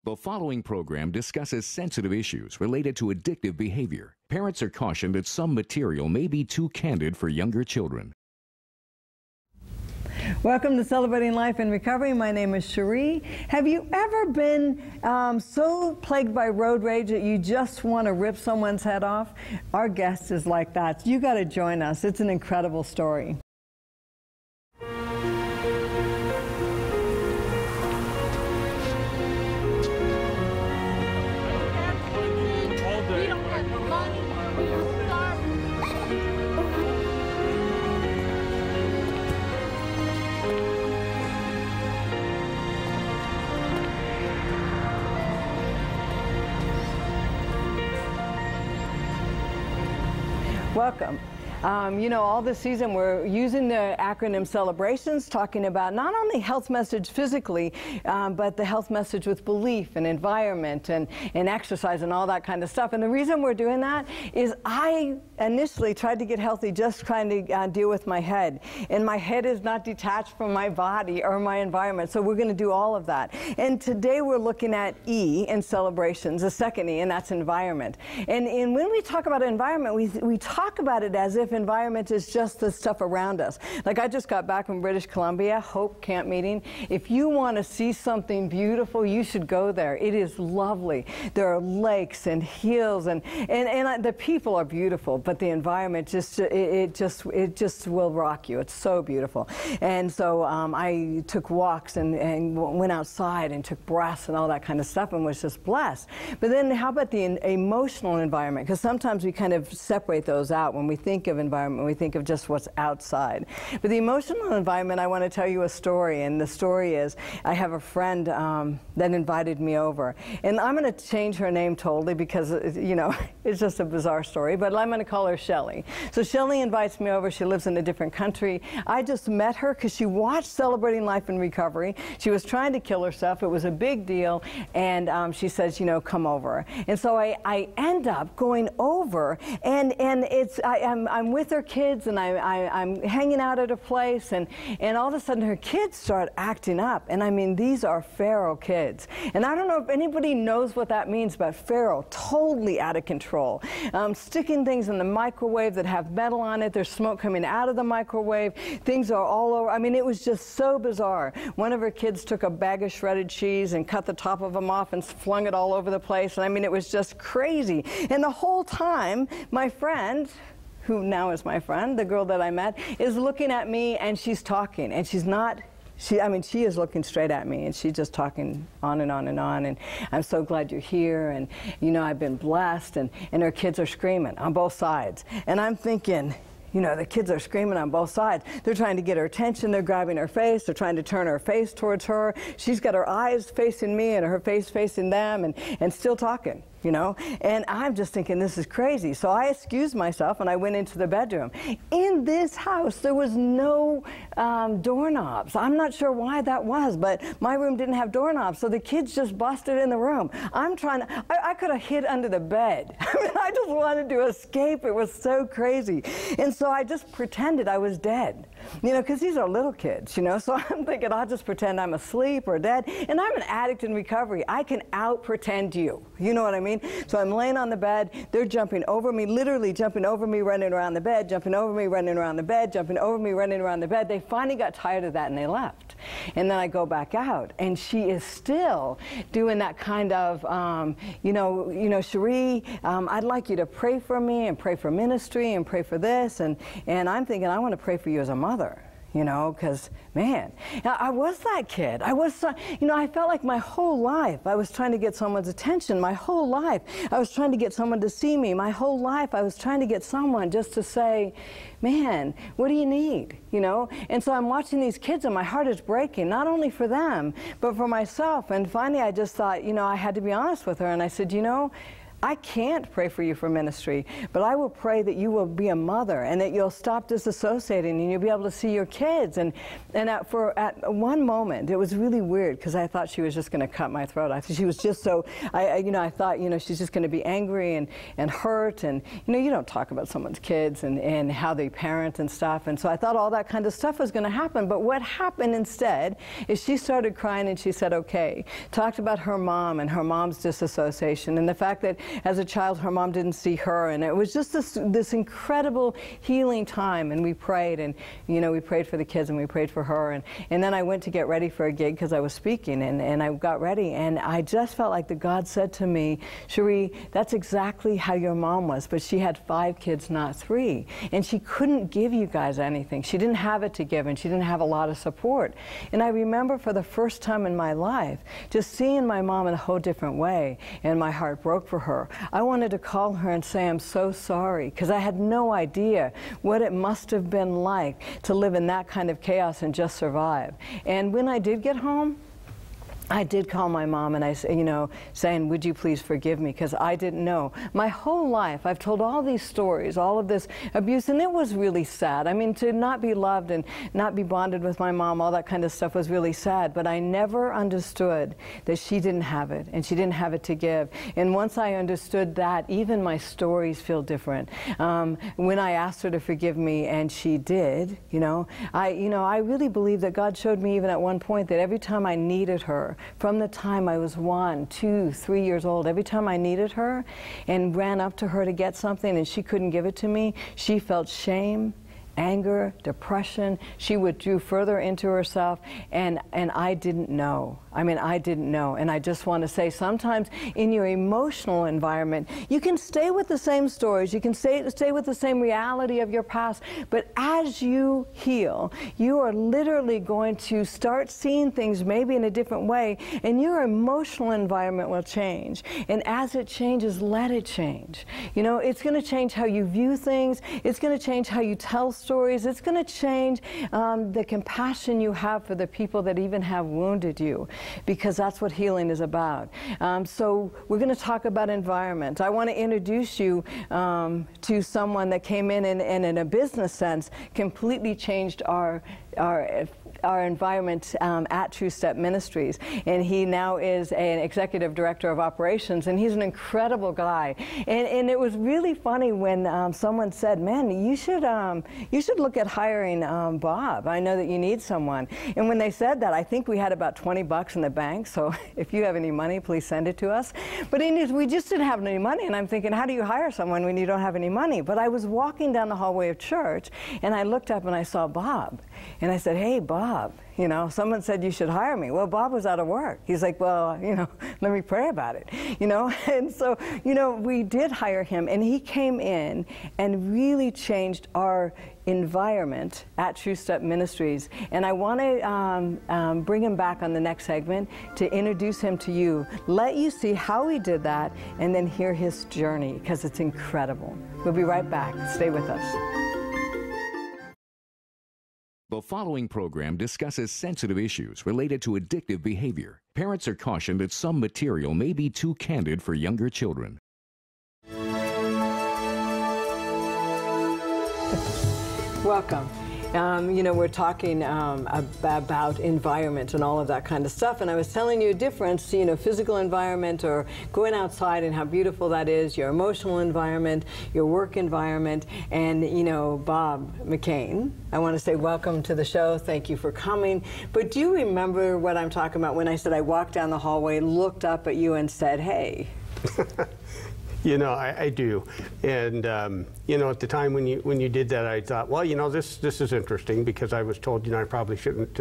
The following program discusses sensitive issues related to addictive behavior. Parents are cautioned that some material may be too candid for younger children. Welcome to Celebrating Life in Recovery. My name is Cheri. Have you ever been so plagued by road rage that you just want to rip someone's head off? Our guest is like that. You got to join us. It's an incredible story. Welcome. You know, all this season we're using the acronym celebrations, talking about not only health message physically, but the health message with belief and environment and exercise and all that kind of stuff. And the reason we're doing that is I initially tried to get healthy just trying to deal with my head. And my head is not detached from my body or my environment. So we're going to do all of that. And today we're looking at E in celebrations, the second E, and that's environment. And when we talk about environment, we talk about it as if environment is just the stuff around us. Like I just got back from British Columbia, Hope Camp meeting. If you want to see something beautiful, you should go there. It is lovely. There are lakes and hills and the people are beautiful, but the environment just will rock you. It's so beautiful. And so I took walks and went outside and took breaths and all that kind of stuff and was just blessed. But then how about the emotional environment? Because sometimes we kind of separate those out when we think of environment, we think of just what's outside. But the emotional environment, I want to tell you a story, and the story is I have a friend that invited me over, and I'm going to change her name totally because, you know, it's just a bizarre story, but I'm going to call her Shelly. So Shelly invites me over. She lives in a different country. I just met her because she watched Celebrating Life in Recovery. She was trying to kill herself. It was a big deal, and she says, you know, come over. And so I end up going over, and I'm with her kids, and I'm hanging out at a place, and all of a sudden her kids start acting up. And I mean, these are feral kids. And I don't know if anybody knows what that means, but feral, totally out of control. Sticking things in the microwave that have metal on it. There's smoke coming out of the microwave. Things are all over. I mean, it was just so bizarre. One of her kids took a bag of shredded cheese and cut the top of them off and flung it all over the place. And I mean, it was just crazy. And the whole time, my friend, who now is my friend, the girl that I met, is looking at me and she's talking. And she's not, I mean, she is looking straight at me and she's just talking on and on and on. And I'm so glad you're here. And, you know, I've been blessed. And her kids are screaming on both sides. And I'm thinking, you know, the kids are screaming on both sides. They're trying to get her attention. They're grabbing her face. They're trying to turn her face towards her. She's got her eyes facing me and her face facing them and still talking, you know. And I'm just thinking, this is crazy. So I excused myself and I went into the bedroom. In this house, there was no doorknobs. I'm not sure why that was, but my room didn't have doorknobs. So the kids just busted in the room. I'm trying to, I could have hid under the bed. I mean, I just wanted to escape. It was so crazy. And so I just pretended I was dead, you know, because these are little kids, you know. So I'm thinking, I'll just pretend I'm asleep or dead. And I'm an addict in recovery. I can out-pretend you. You know what I mean? So I'm laying on the bed. They're jumping over me, literally jumping over me, running around the bed, jumping over me, running around the bed, jumping over me, running around the bed. They finally got tired of that and they left. And then I go back out, and she is still doing that kind of, you know, Cheri, I'd like you to pray for me and pray for ministry and pray for this. And I'm thinking, I want to pray for you as a mother. You know, because, man, I was that kid. I was, you know, I felt like my whole life I was trying to get someone's attention. My whole life I was trying to get someone to see me. My whole life I was trying to get someone just to say, man, what do you need? You know? And so I'm watching these kids and my heart is breaking, not only for them, but for myself. And finally I just thought, you know, I had to be honest with her. And I said, you know, I can't pray for you for ministry, but I will pray that you will be a mother and that you'll stop disassociating and you'll be able to see your kids. And at one moment, it was really weird because I thought she was just going to cut my throat. She was just so, I thought, she's just going to be angry and hurt. And, you don't talk about someone's kids and how they parent and stuff. And so I thought all that kind of stuff was going to happen. But what happened instead is she started crying and she said, okay. Talked about her mom and her mom's disassociation and the fact that as a child her mom didn't see her, and it was just this incredible healing time. And we prayed, and we prayed for the kids and we prayed for her, and then I went to get ready for a gig because I was speaking, and I got ready, and I just felt like God said to me, Cheri, that's exactly how your mom was, but she had 5 kids, not 3, and she couldn't give you guys anything. She didn't have it to give, and she didn't have a lot of support. And I remember for the first time in my life just seeing my mom in a whole different way, and my heart broke for her. I wanted to call her and say I'm so sorry, because I had no idea what it must have been like to live in that kind of chaos and just survive. And when I did get home, I did call my mom and I, saying, would you please forgive me? Because I didn't know. My whole life, I've told all these stories, all of this abuse, and it was really sad. I mean, to not be loved and not be bonded with my mom, all that kind of stuff was really sad. But I never understood that she didn't have it, and she didn't have it to give. And once I understood that, even my stories feel different. When I asked her to forgive me, and she did, I really believe that God showed me even at one point that every time I needed her, from the time I was 1, 2, 3 years old, every time I needed her and ran up to her to get something and she couldn't give it to me, she felt shame, anger, depression. She withdrew further into herself, and I didn't know. I mean, I didn't know. And I just want to say, sometimes in your emotional environment, you can stay with the same stories, you can stay with the same reality of your past, but as you heal, you are literally going to start seeing things maybe in a different way, and your emotional environment will change. And as it changes, let it change. It's going to change how you view things, it's going to change how you tell stories, it's going to change the compassion you have for the people that even have wounded you, because that's what healing is about. So we're going to talk about environment. I want to introduce you to someone that came in and in a business sense completely changed our environment at True Step Ministries, and he now is an executive director of operations, and he's an incredible guy. And it was really funny when someone said, "Man, you should look at hiring Bob. I know that you need someone." And when they said that, I think we had about $20 in the bank. So if you have any money, please send it to us. But we just didn't have any money, and I'm thinking, how do you hire someone when you don't have any money? But I was walking down the hallway of church, and I looked up and I saw Bob, and I said, "Hey, Bob, someone said you should hire me." Well, Bob was out of work. He's like, "Well, let me pray about it." And so, we did hire him, and he came in and really changed our environment at True Step Ministries. And I want to bring him back on the next segment to introduce him to you, let you see how he did that, and then hear his journey, because it's incredible. We'll be right back. Stay with us. The following program discusses sensitive issues related to addictive behavior. Parents are cautioned that some material may be too candid for younger children. Welcome. We're talking about environment and all of that kind of stuff, and I was telling you a difference, physical environment or going outside and how beautiful that is, your emotional environment, your work environment, and Bob McKain, I want to say welcome to the show. Thank you for coming. But do you remember what I'm talking about when I said I walked down the hallway, looked up at you and said, "Hey"? I do. And, at the time when you did that, I thought, well, this is interesting, because I was told, I probably shouldn't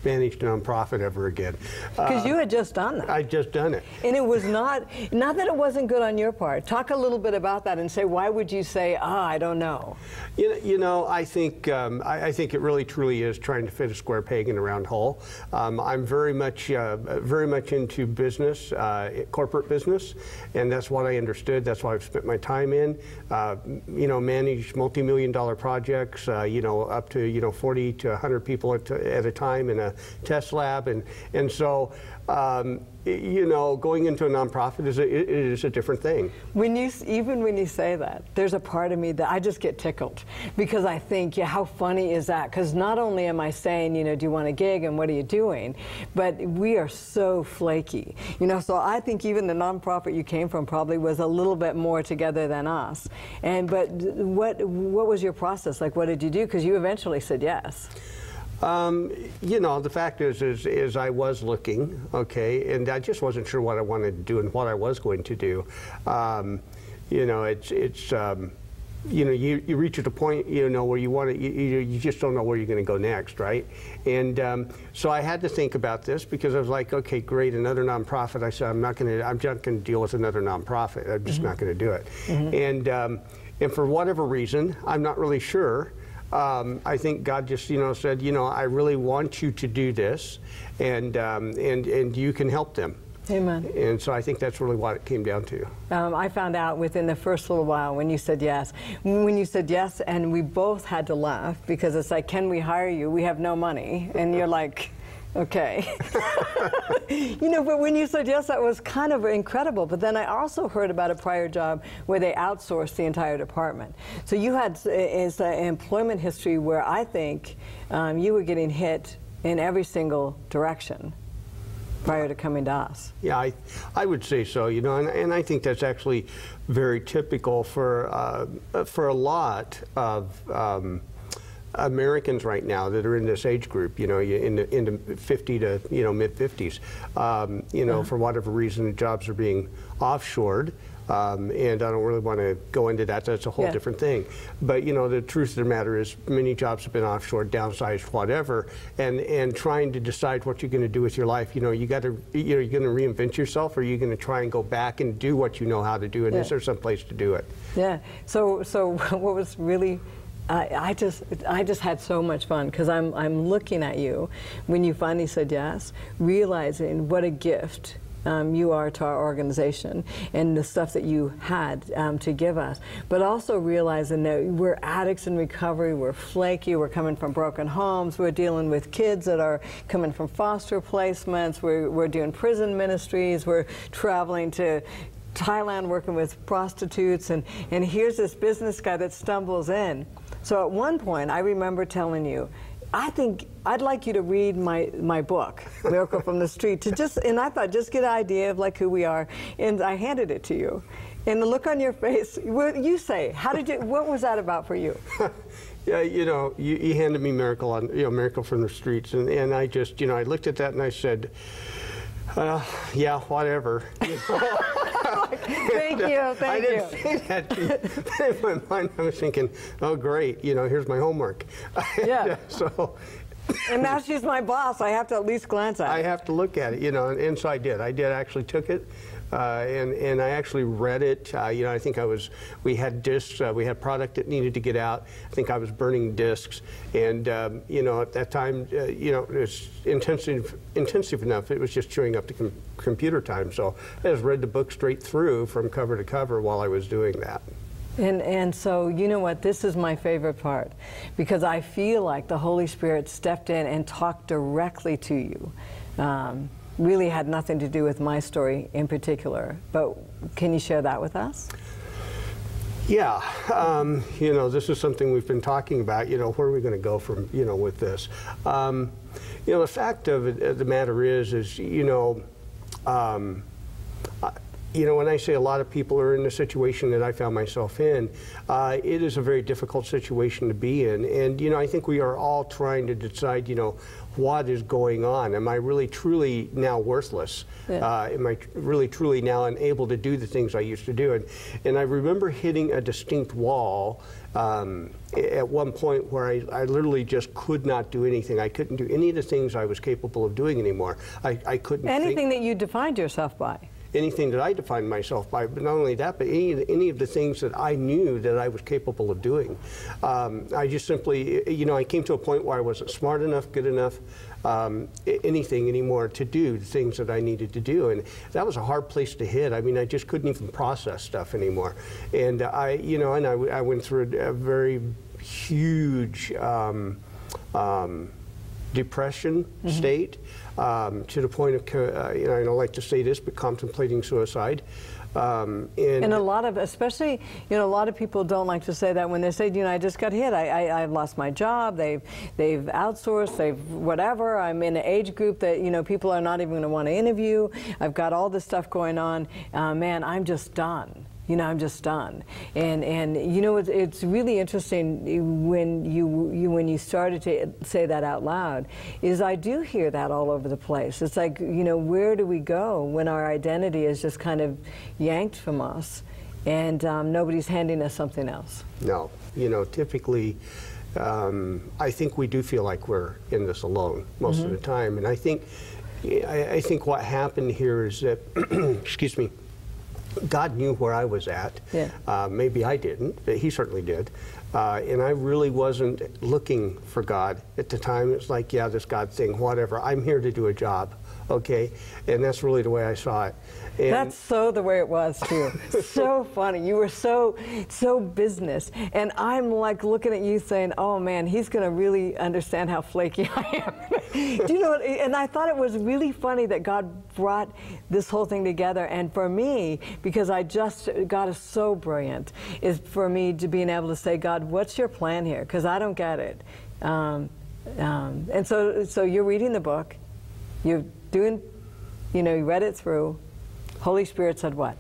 manage a nonprofit ever again. Because you had just done that. I'd just done it. And it was not that it wasn't good on your part. Talk a little bit about that and say, why would you say, I don't know? I think it really truly is trying to fit a square peg in a round hole. I'm very much into business, corporate business, and that's what I understood. That's what I've spent my time in. Managed multi-million-dollar projects, up to 40 to 100 people at a time in a test lab, and so you know, going into a nonprofit is a different thing. Even when you say that, there's a part of me that I just get tickled, because I think, yeah, how funny is that? Because not only am I saying, you know, do you want a gig and what are you doing, but we are so flaky, you know. So I think even the nonprofit you came from probably was a little bit more together than us. But what was your process like? What did you do? Because you eventually said yes. You know, the fact is I was looking, okay, and I just wasn't sure what I wanted to do and what I was going to do. You know, you know, you reach at a point, you know, where you want to, you just don't know where you're going to go next, right? And so I had to think about this, because I was like, okay, great, another nonprofit. I said, I'm not going to deal with another nonprofit. I'm just not going to do it. And for whatever reason, I'm not really sure. I think God just, you know, said, you know, I really want you to do this, and you can help them. Amen. And so I think that's really what it came down to. I found out within the first little while when you said yes. When you said yes, and we both had to laugh, because it's like, can we hire you? We have no money. And you're like, okay. You know, but when you said yes, that was kind of incredible. But then I also heard about a prior job where they outsourced the entire department. So you had an employment history where I think you were getting hit in every single direction prior to coming to us. Yeah, I would say so, you know, and I think that's actually very typical for a lot of Americans right now that are in this age group, you know, in the 50 to, you know, mid-50s. You know, for whatever reason, jobs are being offshored. And I don't really want to go into that. That's a whole different thing. But, you know, the truth of the matter is many jobs have been offshored, downsized, whatever, and trying to decide what you're going to do with your life. You know, you got to, you know, you're going to reinvent yourself, or you're going to try and go back and do what you know how to do, and is there some place to do it? Yeah. So what was really, I just had so much fun, because I'm looking at you when you finally said yes, realizing what a gift you are to our organization and the stuff that you had to give us, but also realizing that we're addicts in recovery, we're flaky, we're coming from broken homes, we're dealing with kids that are coming from foster placements, we're doing prison ministries, we're traveling to Thailand working with prostitutes, and here's this business guy that stumbles in. So at one point, I remember telling you, I think I'd like you to read my book, Miracle from the Street, and I thought, just get an idea of like who we are, and I handed it to you. And the look on your face, what you say, what was that about for you? Yeah, you know, you handed me Miracle from the Streets, and I just, you know, I looked at that and I said, yeah, whatever. You know? Thank you. I didn't say that to you. But in my mind, I was thinking, oh, great, you know, here's my homework. Yeah. So. And now she's my boss. I have to at least glance at it. I have to look at it, you know, and so I did. I actually took it, and I actually read it. You know, I think we had discs, we had product that needed to get out. I think I was burning discs, and, you know, at that time, you know, it was intensive enough. It was just chewing up the computer time. So I just read the book straight through from cover to cover while I was doing that. And so, you know what, this is my favorite part, because I feel like the Holy Spirit stepped in and talked directly to you. Really had nothing to do with my story in particular, but can you share that with us? Yeah, you know, this is something we've been talking about, you know, where are we going to go from, you know, with this? You know, the fact of the matter is, you know, when I say a lot of people are in the situation that I found myself in, it is a very difficult situation to be in. And, you know, I think we are all trying to decide, you know, what is going on? Am I really truly now worthless? Yeah. Am I really truly now unable to do the things I used to do? And I remember hitting a distinct wall at one point where I literally just could not do anything. I couldn't do any of the things I was capable of doing anymore. I couldn't anything that you defined yourself by. Anything that I defined myself by, but not only that, but any of the things that I knew that I was capable of doing. I just simply, you know, I came to a point where I wasn't smart enough, good enough, anything anymore to do the things that I needed to do, and that was a hard place to hit. I mean, I just couldn't even process stuff anymore, and I went through a very huge depression state. to the point of, you know, I don't like to say this, but contemplating suicide. And a lot of, especially, you know, a lot of people don't like to say that when they say, you know, I just got hit. I've lost my job. They've outsourced. They've whatever. I'm in an age group that, you know, people are not even going to want to interview. You got all this stuff going on. Man, I'm just done. You know, I'm just done. And you know, it's really interesting when you started to say that out loud, is I do hear that all over the place. It's like, you know, where do we go when our identity is just kind of yanked from us and nobody's handing us something else? No. You know, typically, I think we do feel like we're in this alone most of the time. And I think what happened here is that, excuse me, God knew where I was at. Yeah. Maybe I didn't, but He certainly did. And I really wasn't looking for God at the time. It's like, yeah, this God thing, whatever. I'm here to do a job, okay? And that's really the way I saw it. And that's so the way it was too. So funny. You were so business, and I'm like looking at you saying, "Oh man, he's going to really understand how flaky I am." Do you know what? And I thought it was really funny that God brought this whole thing together. And for me, because God is so brilliant, is for me to being able to say, God, what's your plan here? Because I don't get it. And so you're reading the book, you're doing, you know, you read it through. Holy Spirit said what?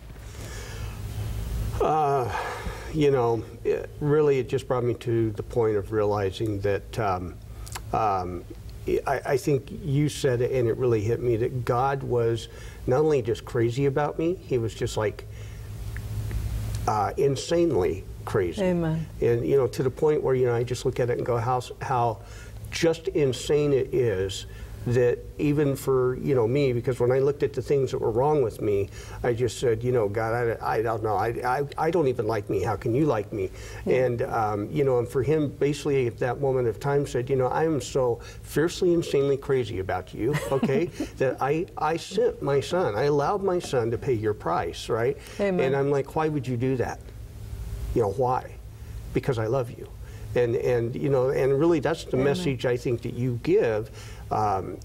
You know, it just brought me to the point of realizing that I think you said it, and it really hit me, that God was not only just crazy about me, He was just like insanely crazy. Amen. And, you know, to the point where, you know, I just look at it and go, how just insane it is that even for, you know, me, because when I looked at the things that were wrong with me, I just said, you know, God, I don't know, I don't even like me. How can you like me? Yeah. And, you know, and for Him, basically at that moment of time said, you know, I am so fiercely, insanely crazy about you, okay, that I sent my son, I allowed my son to pay your price, right? Amen. And I'm like, why would you do that? You know, why? Because I love you. And you know, and really that's the message I think that you give.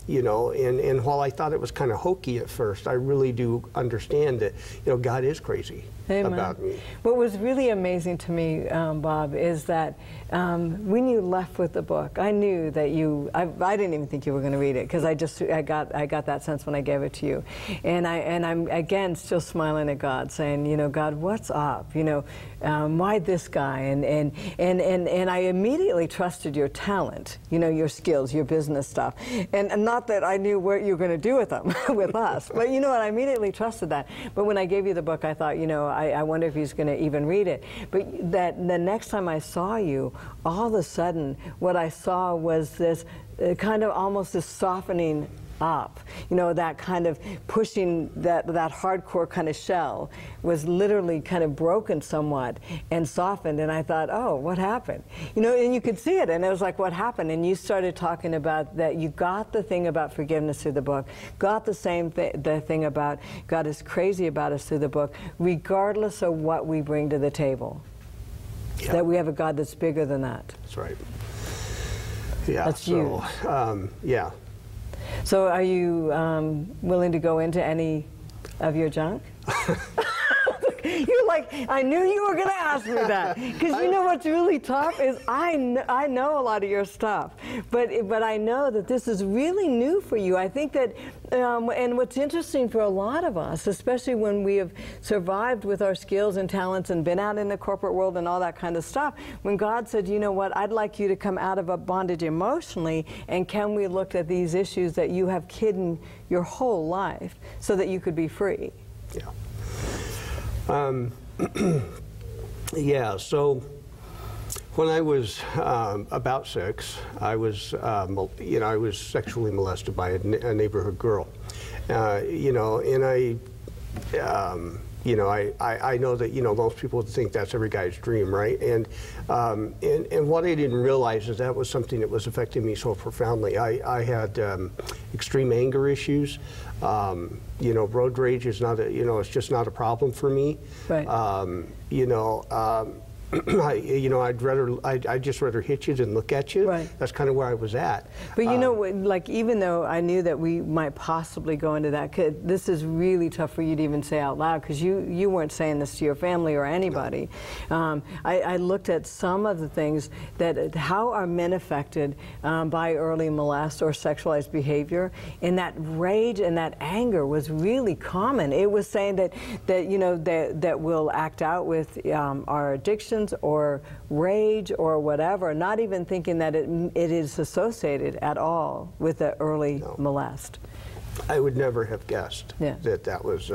You know, and while I thought it was kind of hokey at first, I really do understand that, you know, God is crazy about me. What was really amazing to me, Bob, is that when you left with the book, I knew that I didn't even think you were going to read it, because I got that sense when I gave it to you, and I'm again still smiling at God, saying, you know, God, what's up? You know, why this guy? And I immediately trusted your talent, you know, your skills, your business stuff. And not that I knew what you were going to do with them, with us, but you know what, I immediately trusted that. But when I gave you the book, I thought, you know, I wonder if he's going to even read it. But that the next time I saw you, all of a sudden, what I saw was this kind of almost this softening up. You know, that kind of pushing, that hardcore kind of shell was literally kind of broken somewhat and softened, and I thought, oh, what happened? You know, and you could see it, and it was like, what happened? And you started talking about that you got the thing about forgiveness through the book, got the same the thing about God is crazy about us through the book, regardless of what we bring to the table. Yeah. That we have a God that's bigger than that. That's right. Yeah. That's so, yeah. So are you willing to go into any of your junk? You're like, I knew you were going to ask me that. Because you know what's really tough is I know a lot of your stuff. But I know that this is really new for you. I think that, and what's interesting for a lot of us, especially when we have survived with our skills and talents and been out in the corporate world and all that kind of stuff, when God said, you know what, I'd like you to come out of a bondage emotionally, and can we look at these issues that you have hidden your whole life so that you could be free? Yeah. Yeah, so when I was about 6, I was, you know, I was sexually molested by a neighborhood girl. You know, and you know, I know that, you know, most people think that's every guy's dream, right? And what I didn't realize is that was something that was affecting me so profoundly. I had extreme anger issues. You know, road rage is not a, you know, it's just not a problem for me. Right. You know, I'd just rather hit you than look at you. Right. That's kind of where I was at. But you know, like, even though I knew that we might possibly go into that, this is really tough for you to even say out loud, because you weren't saying this to your family or anybody. No. I looked at some of the things that, how are men affected by early molest or sexualized behavior, and that rage and that anger was really common. It was saying that we'll act out with our addictions or rage or whatever, not even thinking that it is associated at all with the early molest. I would never have guessed that was,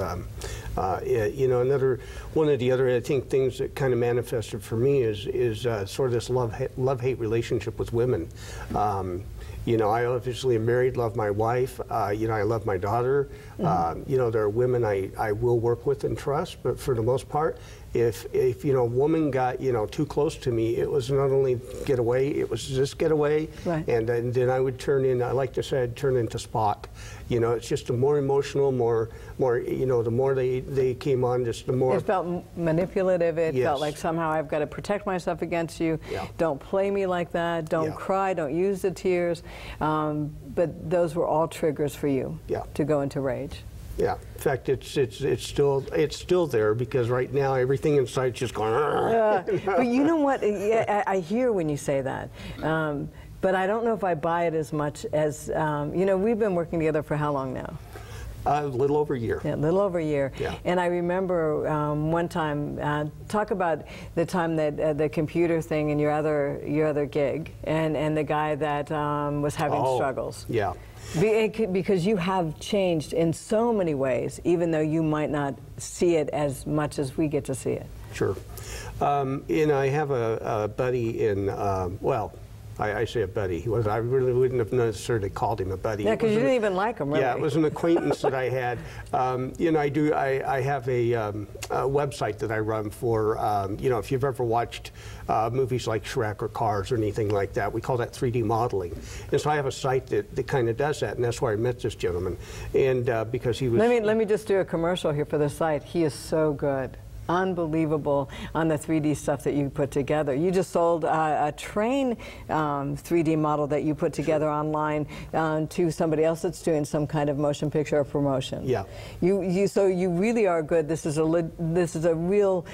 another one of the other, I think, things that kind of manifested for me is sort of this love-hate relationship with women. I obviously am married, love my wife, I love my daughter. There are women I will work with and trust, but for the most part, if a woman got too close to me, it was not only get away, it was just get away, right. and then I would turn in. I like to say I'd turn into Spock. It's just the more emotional, more the more they came on, just the more. It felt manipulative. It felt like somehow I've got to protect myself against you. Yeah. Don't play me like that. Don't cry. Don't use the tears. But those were all triggers for you to go into rage. Yeah, in fact, it's still there, because right now everything inside's just going. But you know what? I hear when you say that, but I don't know if I buy it as much as we've been working together for how long now? A little over a year. Yeah, a little over a year. Yeah. And I remember one time, talk about the time that the computer thing in your other gig, and the guy that was having struggles. Yeah. Because you have changed in so many ways, even though you might not see it as much as we get to see it. Sure. I have a buddy in, I say a buddy. I really wouldn't have necessarily called him a buddy. Yeah, because you didn't even like him, really. Yeah, it was an acquaintance that I had. I have a website that I run for, if you've ever watched movies like Shrek or Cars or anything like that, we call that 3D modeling. And so I have a site that kind of does that, and that's where I met this gentleman. And because he was... Let me just do a commercial here for the site. He is so good. Unbelievable on the 3D stuff that you put together. You just sold a train 3D model that you put together online to somebody else that's doing some kind of motion picture or promotion. Yeah. So you really are good. This is a real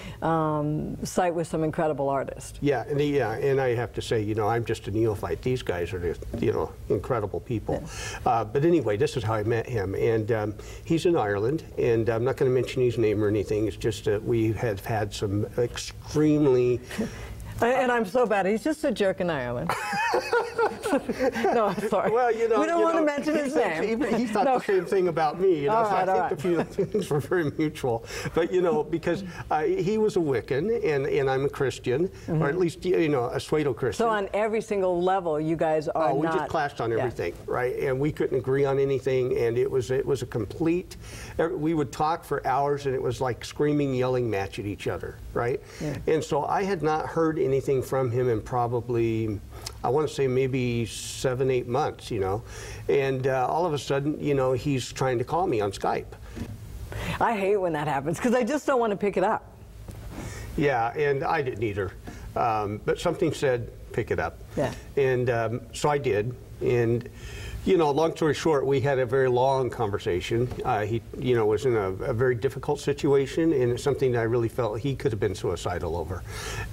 site with some incredible artists. Yeah, and I have to say, I'm just a neophyte. These guys are incredible people. Yeah. But anyway, this is how I met him, and he's in Ireland, and I'm not going to mention his name or anything. It's just that we have had some extremely... And I'm so bad. He's just a jerk in Ireland. No, I'm sorry. Well, we don't want to mention his name. He thought the same thing about me. So I think a few things were very mutual. But because he was a Wiccan and I'm a Christian, or at least a pseudo-Christian. So on every single level, you guys are we just clashed on everything, right? And we couldn't agree on anything, and it was a complete. We would talk for hours, and it was like screaming, yelling match at each other, right? Yeah. And so I had not heard anything from him in probably, I want to say maybe 7-8 months, and all of a sudden, he's trying to call me on Skype. I hate when that happens, because I just don't want to pick it up. Yeah, and I didn't either, but something said pick it up. Yeah. And so I did, and long story short, we had a very long conversation. He, was in a very difficult situation, and it's something that I really felt he could have been suicidal over.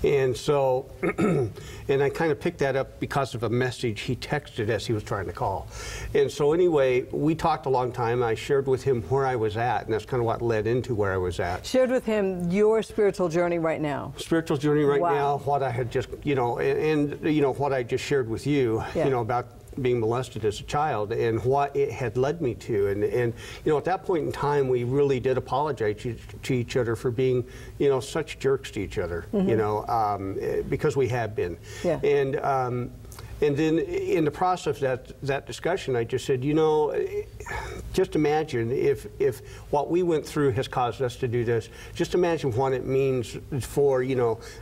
And so, and I kind of picked that up because of a message he texted as he was trying to call. And so anyway, we talked a long time. I shared with him where I was at, and that's kind of what led into where I was at. Shared with him your spiritual journey right now. Spiritual journey right now, what I had just, and what I just shared with you, about being molested as a child and what it had led me to, and at that point in time we really did apologize to each other for being such jerks to each other, because we have been. Yeah. And then in the process of that discussion, I just said, just imagine if what we went through has caused us to do this. Just imagine what it means for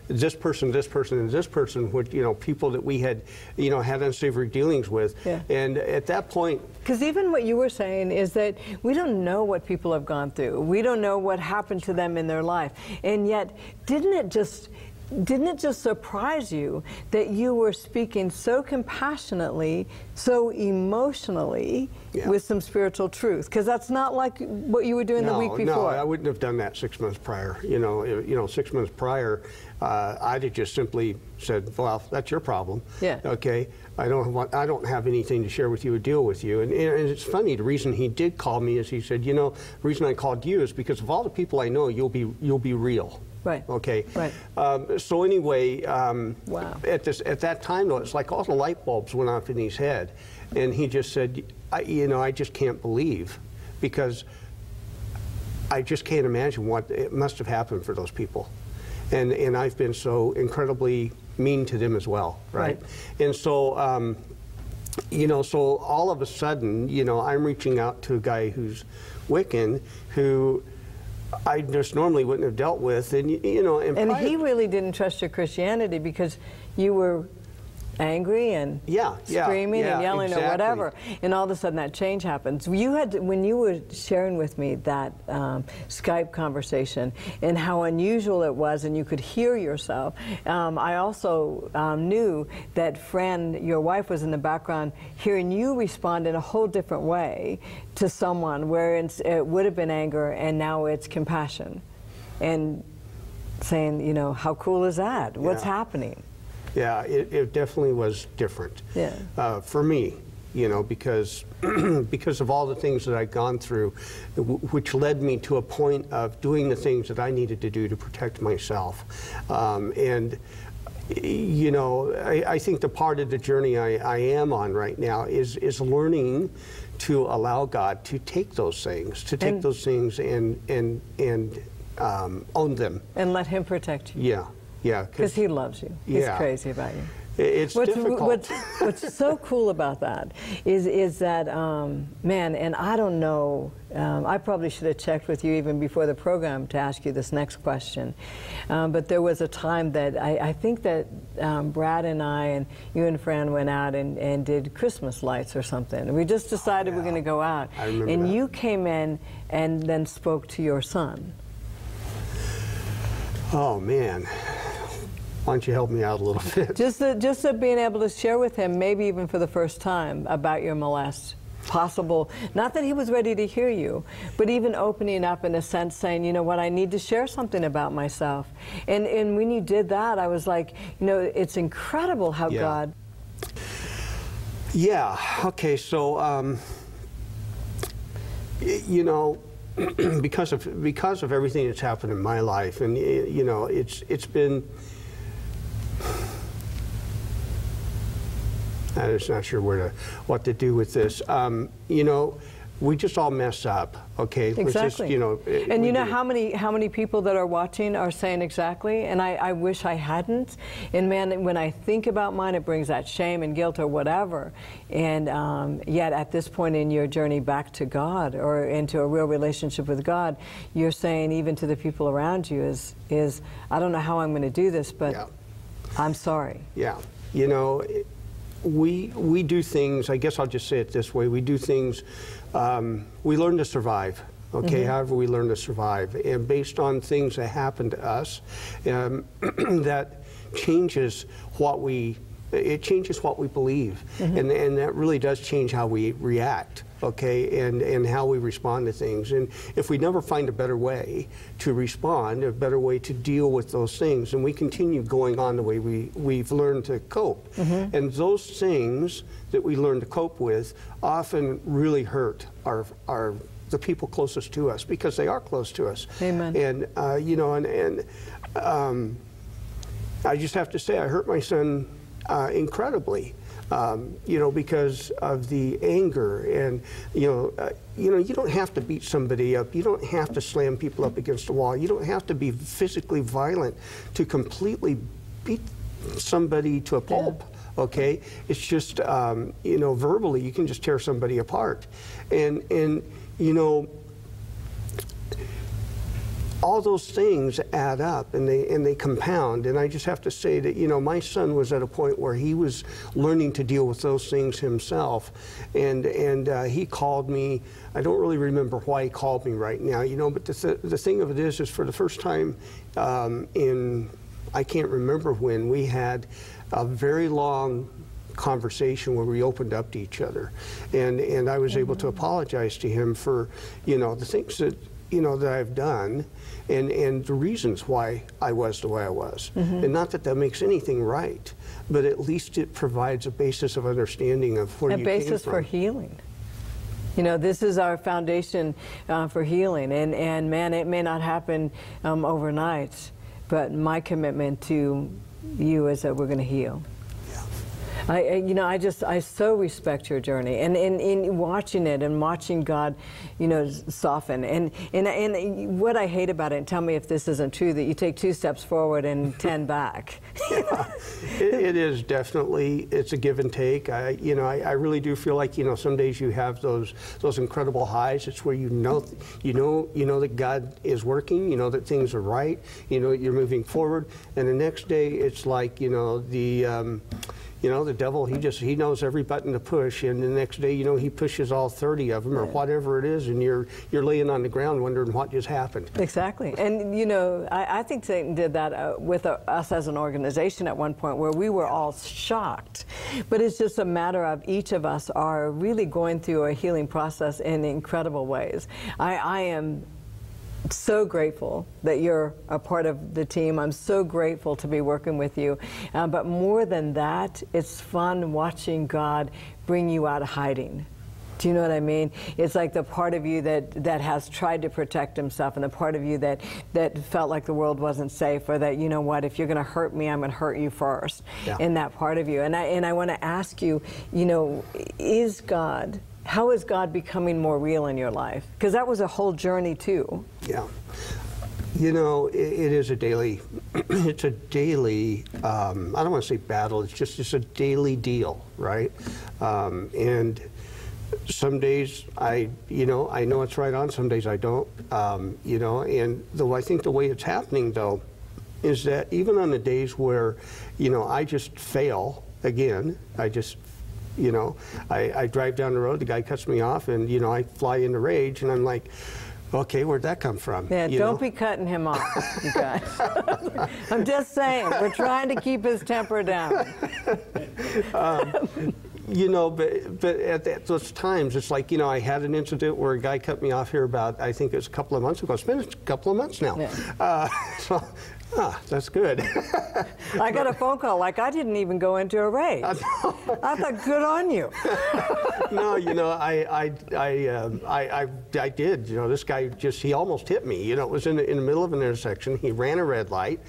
this person, and this person, which people that we had had unsavory dealings with. Yeah. And at that point, because even what you were saying is that we don't know what people have gone through. We don't know what happened to them in their life, and yet didn't it just didn't it just surprise you that you were speaking so compassionately, so emotionally, with some spiritual truth? Because that's not like what you were doing the week before. No, I wouldn't have done that 6 months prior. You know, 6 months prior, I'd have just simply said, "Well, that's your problem." Yeah. Okay. I don't have anything to share with you or deal with you. And it's funny. The reason he did call me is he said, "You know, the reason I called you is because of all the people I know, you'll be real." Right. Okay. Right. So anyway, wow. At that time though, it's like all the light bulbs went off in his head, and he just said, I just can't believe, because I just can't imagine what it must have happened for those people, and I've been so incredibly mean to them as well, right? And so. So all of a sudden, I'm reaching out to a guy who's Wiccan, who I just normally wouldn't have dealt with, and and he really didn't trust your Christianity because you were angry and screaming and yelling or whatever, and all of a sudden that change happens. You had when you were sharing with me that Skype conversation and how unusual it was, and you could hear yourself. I also knew that Fran, your wife, was in the background hearing you respond in a whole different way to someone, where it would have been anger and now it's compassion, and saying, how cool is that? What's happening? Yeah, it definitely was different for me, because because of all the things that I'd gone through, which led me to a point of doing the things that I needed to do to protect myself. I think the part of the journey I am on right now is learning to allow God to take those things, and own them. And let Him protect you. Yeah. Yeah, because He loves you. He's crazy about you. It's difficult. What's so cool about that is that, man, and I don't know, I probably should have checked with you even before the program to ask you this next question, but there was a time that I think that Brad and I and you and Fran went out and did Christmas lights or something. We just decided we're going to go out. I remember and that. You came in and then spoke to your son. Oh, man. Why don't you help me out a little bit? Just being able to share with him, maybe even for the first time, about your molest. Possible, not that he was ready to hear you, but even opening up in a sense, saying, you know what, I need to share something about myself. And when you did that, I was like, it's incredible how God... Yeah, okay, so, because of everything that's happened in my life, and it's been, I'm just not sure what to do with this. We just all mess up, okay? Exactly. And how many people that are watching are saying exactly, and I wish I hadn't. And man, when I think about mine, it brings that shame and guilt or whatever. And yet at this point in your journey back to God or into a real relationship with God, you're saying even to the people around you is I don't know how I'm going to do this, but I'm sorry. Yeah. We do things, I guess I'll just say it this way, we do things, we learn to survive, okay, however we learn to survive, and based on things that happen to us, that changes what we believe, and that really does change how we react, okay, and how we respond to things. And if we never find a better way to respond, a better way to deal with those things, and we continue going on the way we've learned to cope. And those things that we learn to cope with often really hurt the people closest to us, because they are close to us. Amen. And I just have to say, I hurt my son incredibly. Because of the anger, and you don't have to beat somebody up. You don't have to slam people up against the wall. You don't have to be physically violent to completely beat somebody to a pulp. Okay, it's just verbally you can just tear somebody apart, and all those things add up, and they compound. And I just have to say that my son was at a point where he was learning to deal with those things himself, and he called me. I don't really remember why he called me right now, but the thing of it is for the first time in I can't remember when, we had a very long conversation where we opened up to each other, and I was able to apologize to him for, you know, the things that, you know, that I've done, and the reasons why I was the way I was. And not that that makes anything right, but at least it provides a basis of understanding of where you came from. A basis for healing. You know, this is our foundation for healing, and man, it may not happen overnight, but my commitment to you is that we're going to heal. You know, I so respect your journey, and in watching it and watching God, you know, soften. And what I hate about it, and tell me if this isn't true, that you take 2 steps forward and 10 back. Yeah, it is definitely, it's a give and take. I really do feel like, you know, some days you have those incredible highs. It's where you know that God is working, you know that things are right, you know that you're moving forward, and the next day it's like, you know, the devil, he knows every button to push, and the next day, you know, he pushes all 30 of them or whatever it is, and you're laying on the ground wondering what just happened. Exactly. And, you know, I think Satan did that with us as an organization at one point, where we were all shocked. But it's just a matter of each of us are really going through a healing process in incredible ways. I am so grateful that you're a part of the team. I'm so grateful to be working with you. But more than that, it's fun watching God bring you out of hiding. Do you know what I mean? It's like the part of you that has tried to protect himself, and the part of you that felt like the world wasn't safe, or that, you know what, if you're going to hurt me, I'm going to hurt you first. Yeah. In that part of you. And I want to ask you, you know, how is God becoming more real in your life? Because that was a whole journey too. Yeah. You know, it is a daily, it's a daily, I don't want to say battle, it's a daily deal, right? And some days I know it's right on, some days I don't, you know, and I think the way it's happening though, is that even on the days where, you know, I just fail again, you know, I drive down the road, the guy cuts me off, and, you know, I fly into rage, and I'm like, okay, where'd that come from? Yeah, don't be cutting him off, you guys. I'm just saying, we're trying to keep his temper down. You know, but at those times, it's like, you know, I had an incident where a guy cut me off here about, I think it was a couple of months ago. It's been a couple of months now. Yeah. That's good. I got a phone call like I didn't even go into a rage. I thought, good on you. No, you know, I did. You know, this guy he almost hit me. You know, it was in the middle of an intersection. He ran a red light,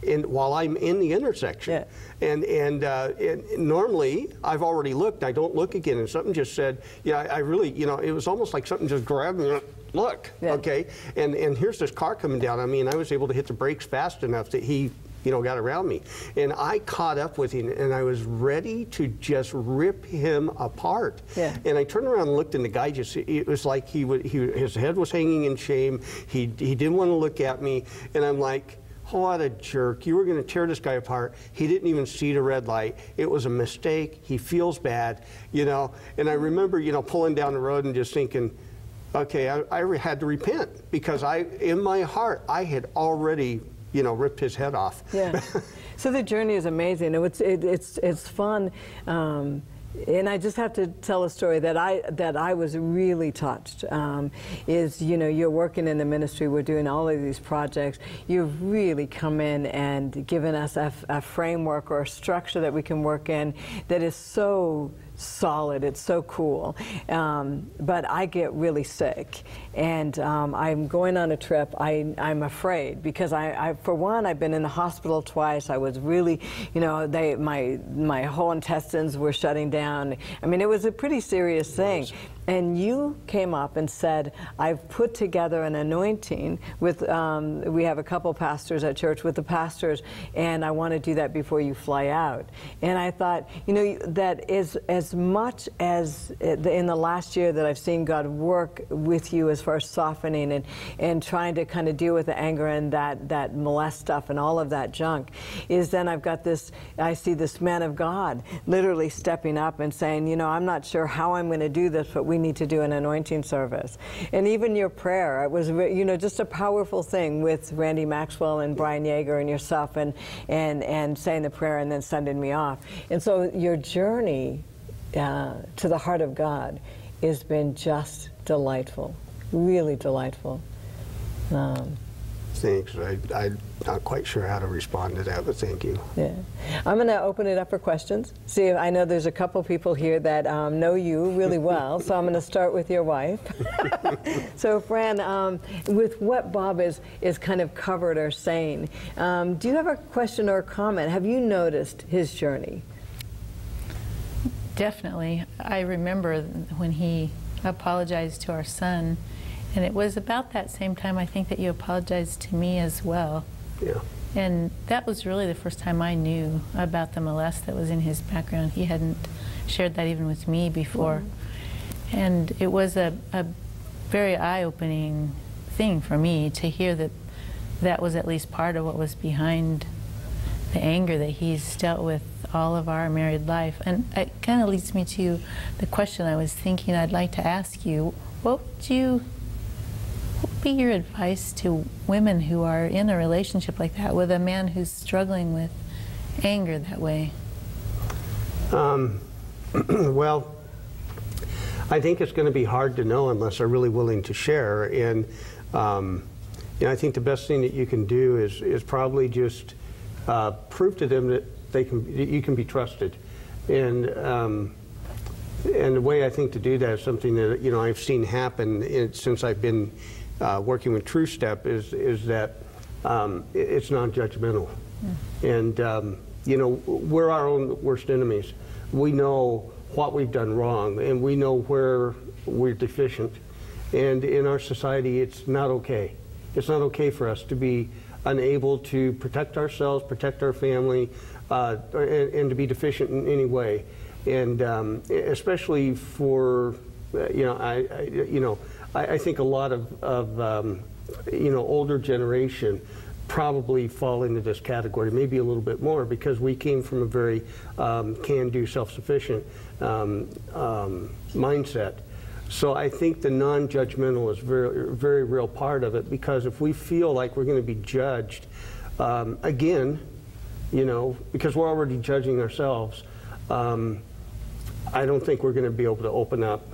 and while I'm in the intersection, and normally I've already looked. I don't look again, and something just said, yeah, I really, you know, it was almost like something just grabbed me. Look, okay, and here's this car coming down on me, and I was able to hit the brakes fast enough that he, you know, got around me, and I caught up with him, and I was ready to just rip him apart. Yeah. And I turned around and looked, and the guy it was like his head was hanging in shame. He didn't want to look at me, and I'm like, what a jerk. You were going to tear this guy apart. He didn't even see the red light. It was a mistake. He feels bad, you know. And I remember, you know, pulling down the road and just thinking, okay, I had to repent, because in my heart, I had already, you know, ripped his head off. Yeah. So the journey is amazing. It's fun. And I just have to tell a story that I was really touched. Is, you know, you're working in the ministry, we're doing all of these projects. You've really come in and given us a framework or a structure that we can work in that is so solid. It's so cool. But I get really sick, and I'm going on a trip. I'm afraid, because for one, I've been in the hospital twice. I was really, you know, my whole intestines were shutting down. I mean, it was a pretty serious thing. And you came up and said, I've put together an anointing with, we have a couple pastors at church, with the pastors, and I want to do that before you fly out. And I thought, you know, that is as much as in the last year that I've seen God work with you as far as softening and trying to kind of deal with the anger and that molest stuff and all of that junk, is then I've got this, I see this man of God literally stepping up and saying, you know, I'm not sure how I'm going to do this, but we we need to do an anointing service. And even your prayer, it was, you know, just a powerful thing with Randy Maxwell and Brian Yeager and yourself, and saying the prayer and then sending me off. And so your journey to the heart of God has been just delightful, really delightful. Thanks. I'm not quite sure how to respond to that, but thank you. Yeah. I'm going to open it up for questions. See, if I know there's a couple people here that know you really well, so I'm going to start with your wife. So, Fran, with what Bob is kind of covered or saying, do you have a question or a comment? Have you noticed his journey? Definitely. I remember when he apologized to our son, and it was about that same time, I think, that you apologized to me as well. Yeah. And that was really the first time I knew about the molest that was in his background. He hadn't shared that even with me before. Mm-hmm. And it was a very eye-opening thing for me to hear that that was at least part of what was behind the anger that he's dealt with all of our married life. And it kind of leads me to the question I was thinking I'd like to ask you. What would be your advice to women who are in a relationship like that with a man who's struggling with anger that way? Well, I think it's going to be hard to know unless they're really willing to share. And you know, I think the best thing that you can do is probably just prove to them that you can be trusted. And the way I think to do that is something that, you know, I've seen happen since I've been working with True Step is that it's non-judgmental. And you know, we're our own worst enemies. We know what we've done wrong, and we know where we're deficient. And in our society, it's not okay. It's not okay for us to be unable to protect ourselves, protect our family, and to be deficient in any way. And especially for, you know, I think a lot of you know, older generation probably fall into this category, maybe a little bit more, because we came from a very can-do, self-sufficient mindset. So I think the non-judgmental is very, very real part of it, because if we feel like we're going to be judged, again, you know, because we're already judging ourselves, I don't think we're going to be able to open up.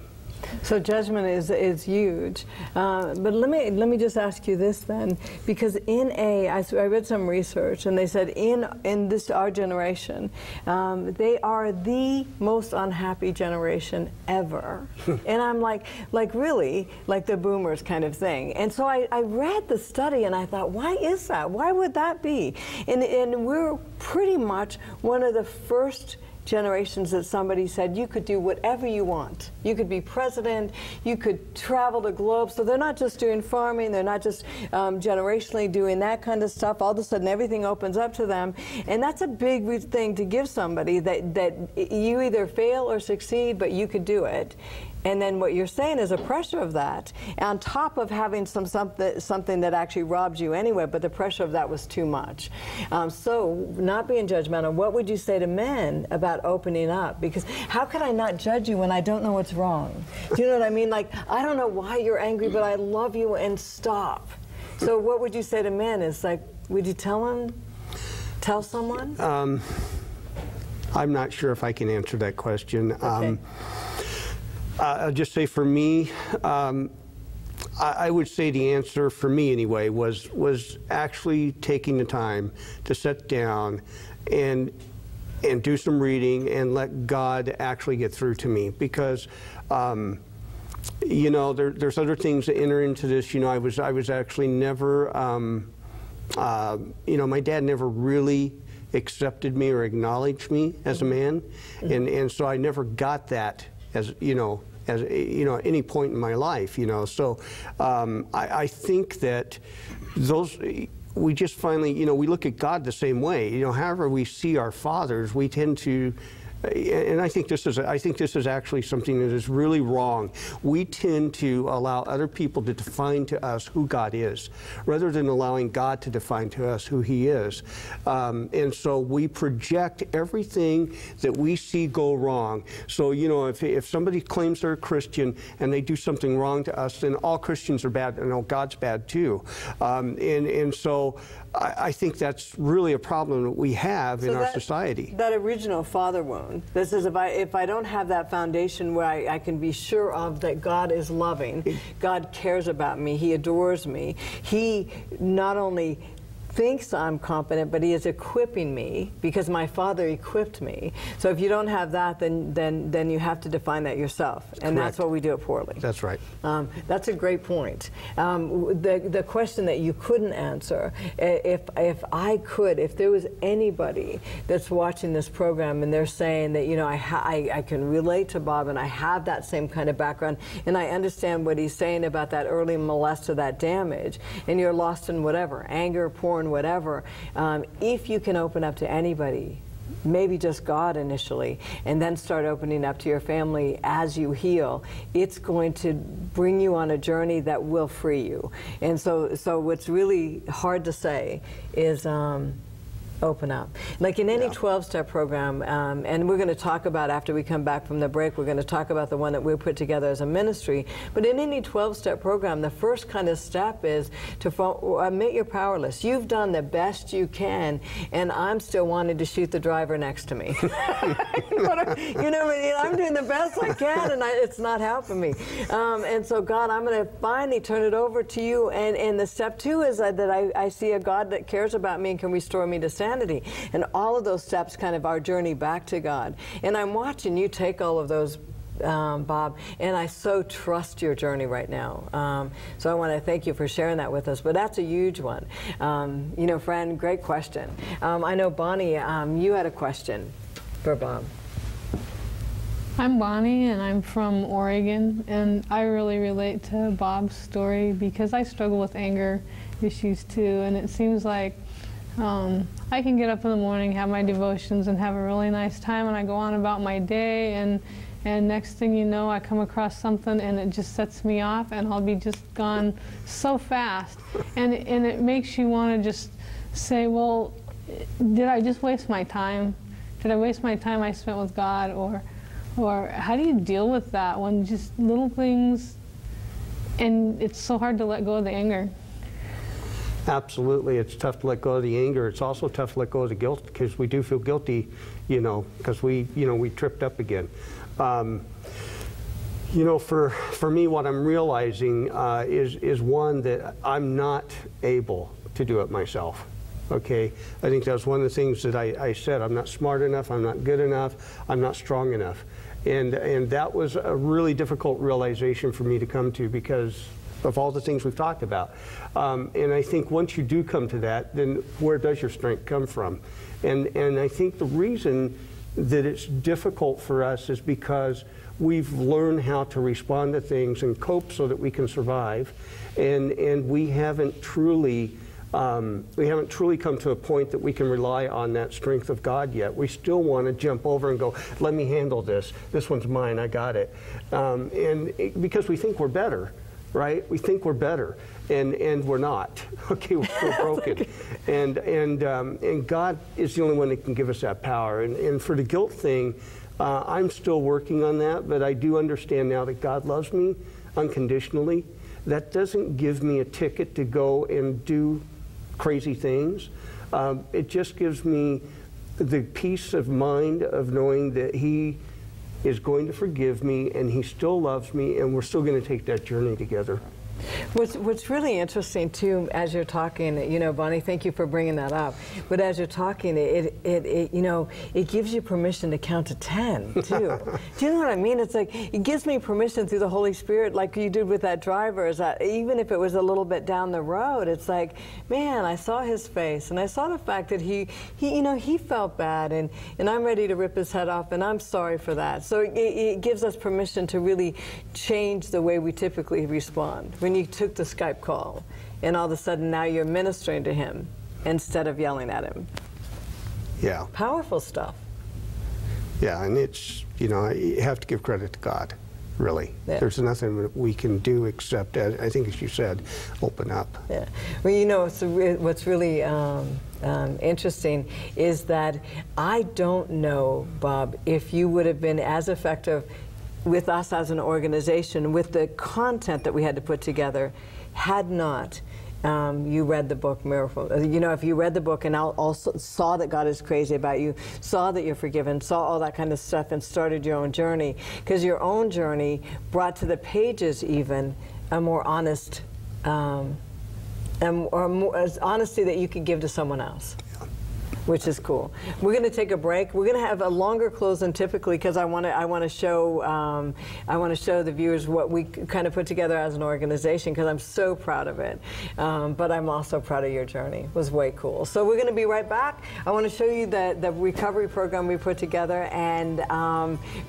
So judgment is huge. But let me just ask you this then, because I read some research, and they said in our generation, they are the most unhappy generation ever. And I'm like really, like the boomers kind of thing. And so I read the study, and I thought, why is that? Why would that be? And we're pretty much one of the first generations that somebody said you could do whatever you want. You could be president, you could travel the globe. So they're not just doing farming, they're not just generationally doing that kind of stuff. All of a sudden everything opens up to them. And that's a big thing to give somebody, that you either fail or succeed, but you could do it. And then what you're saying is a pressure of that, on top of having something that actually robs you anyway, but the pressure of that was too much. So not being judgmental, what would you say to men about opening up? Because how can I not judge you when I don't know what's wrong? Do you know what I mean? Like, I don't know why you're angry, but I love you, and stop. So what would you say to men? Is like, would you tell someone? I'm not sure if I can answer that question. Okay. I'll just say for me, I would say the answer for me anyway was actually taking the time to sit down and do some reading and let God actually get through to me, because you know, there's other things that enter into this. You know, I was actually never you know, my dad never really accepted me or acknowledged me as a man, and so I never got that as any point in my life, you know. So I think that we just finally, you know, we look at God the same way. You know, however we see our fathers, we tend to, and I think this is actually something that is really wrong. We tend to allow other people to define to us who God is, rather than allowing God to define to us who He is. And so we project everything that we see go wrong. So, you know, if somebody claims they're a Christian and they do something wrong to us, then all Christians are bad, and God's bad too. And so I think that's really a problem that we have in our society. That original father wound. This is if I don't have that foundation where I can be sure of that God is loving, God cares about me, He adores me. He not only thinks I'm competent, but He is equipping me because my Father equipped me. So if you don't have that, then you have to define that yourself, and that's what we do it poorly. That's right. That's a great point. The question that you couldn't answer, if there was anybody that's watching this program and they're saying that, you know, I can relate to Bob and I have that same kind of background and I understand what he's saying about that early molest or that damage, and you're lost in whatever, anger, porn, whatever, if you can open up to anybody, maybe just God initially, and then start opening up to your family as you heal, it's going to bring you on a journey that will free you. And so what's really hard to say is open up. Like in any 12-step program, and we're going to talk about, after we come back from the break, we're going to talk about the one that we put together as a ministry, but in any 12-step program, the first kind of step is to admit you're powerless. You've done the best you can, and I'm still wanting to shoot the driver next to me. You know, I'm doing the best I can, and it's not helping me. And so, God, I'm going to finally turn it over to you, and the step 2 is that I see a God that cares about me and can restore me to sanity. And all of those steps kind of our journey back to God. And I'm watching you take all of those, Bob, and I so trust your journey right now. So I want to thank you for sharing that with us, but that's a huge one. You know, friend, great question. I know, Bonnie, you had a question for Bob. I'm Bonnie, and I'm from Oregon, and I really relate to Bob's story because I struggle with anger issues too, and it seems like I can get up in the morning, have my devotions, and have a really nice time, and I go on about my day, and next thing you know, I come across something, and it just sets me off, and I'll be just gone so fast, and it makes you want to just say, well, did I just waste my time? Did I waste my time I spent with God? Or how do you deal with that when just little things, and it's so hard to let go of the anger? Absolutely, it's tough to let go of the anger. It's also tough to let go of the guilt, because we do feel guilty, you know, because we tripped up again. You know, for me, what I'm realizing is one, that I'm not able to do it myself. Okay, I think that's one of the things that I said. I'm not smart enough. I'm not good enough. I'm not strong enough, and that was a really difficult realization for me to come to because of all the things we've talked about. And I think once you do come to that, then where does your strength come from? And I think the reason that it's difficult for us is because we've learned how to respond to things and cope so that we can survive, and we haven't truly come to a point that we can rely on that strength of God yet. We still want to jump over and go, let me handle this. This one's mine, I got it. Because we think we're better. Right? We think we're better, and we're not. Okay, we're still broken, and God is the only one that can give us that power. And for the guilt thing, I'm still working on that, but I do understand now that God loves me unconditionally. That doesn't give me a ticket to go and do crazy things. It just gives me the peace of mind of knowing that He is going to forgive me, and He still loves me, and we're still going to take that journey together. What's really interesting too, as you're talking, you know, Bonnie, thank you for bringing that up. But as you're talking, you know, it gives you permission to count to 10 too. Do you know what I mean? It's like it gives me permission through the Holy Spirit, like you did with that driver. Is that even if it was a little bit down the road, it's like, man, I saw his face, and I saw the fact that he you know, he felt bad, and I'm ready to rip his head off, and I'm sorry for that. So it gives us permission to really change the way we typically respond. When you took the Skype call, and all of a sudden now you're ministering to him instead of yelling at him. Yeah. Powerful stuff. Yeah, and it's, you know, you have to give credit to God, really. Yeah. There's nothing that we can do except, I think as you said, open up. Yeah. Well, you know, what's really interesting is that I don't know, Bob, if you would have been as effective with us as an organization, with the content that we had to put together, had not you read the book Miracle. You know, if you read the book and also saw that God is crazy about you, saw that you're forgiven, saw all that kind of stuff, and started your own journey, because your own journey brought to the pages even a more honest, or more honesty that you could give to someone else. Which is cool. We're going to take a break. We're going to have a longer close than typically, because I want to show the viewers what we kind of put together as an organization, because I'm so proud of it. But I'm also proud of your journey. It was way cool. So we're going to be right back. I want to show you the recovery program we put together, and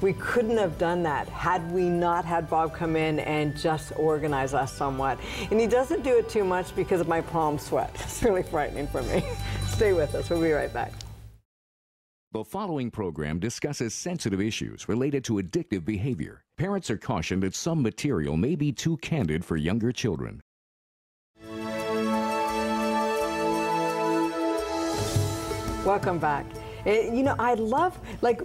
we couldn't have done that had we not had Bob come in and just organize us somewhat. And he doesn't do it too much because of my palm sweat. It's really frightening for me. Stay with us. We'll be right back. The following program discusses sensitive issues related to addictive behavior. Parents are cautioned that some material may be too candid for younger children. Welcome back. You know, I love, like,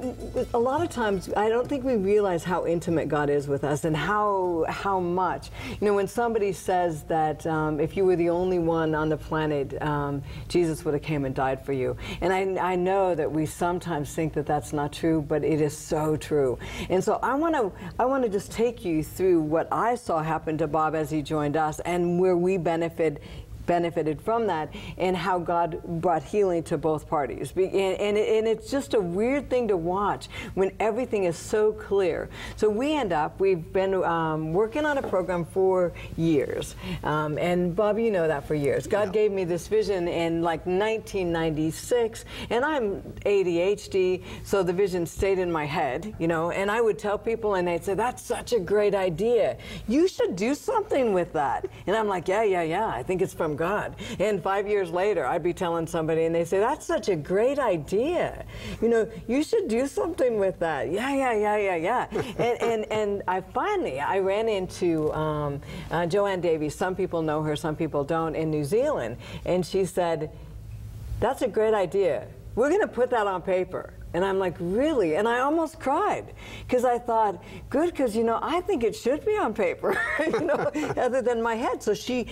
a lot of times I don't think we realize how intimate God is with us, and how much. You know, when somebody says that if you were the only one on the planet, Jesus would have came and died for you. And I know that we sometimes think that that's not true, but it is so true. And so I want to just take you through what I saw happen to Bob as he joined us, and where we benefited from that, and how God brought healing to both parties. And it's just a weird thing to watch when everything is so clear. So we've been working on a program for years. And Bob, you know that for years. God gave me this vision in like 1996, and I'm ADHD, so the vision stayed in my head, you know, and I would tell people, and they'd say, that's such a great idea. You should do something with that. And I'm like, yeah, I think it's from God. And 5 years later, I'd be telling somebody, and they say, that's such a great idea. You know, you should do something with that. Yeah. and I ran into Joanne Davies. Some people know her, some people don't, in New Zealand. And she said, that's a great idea. We're going to put that on paper. And I'm like, really? And I almost cried, because I thought, good, because, you know, I think it should be on paper, you know, other than my head. So she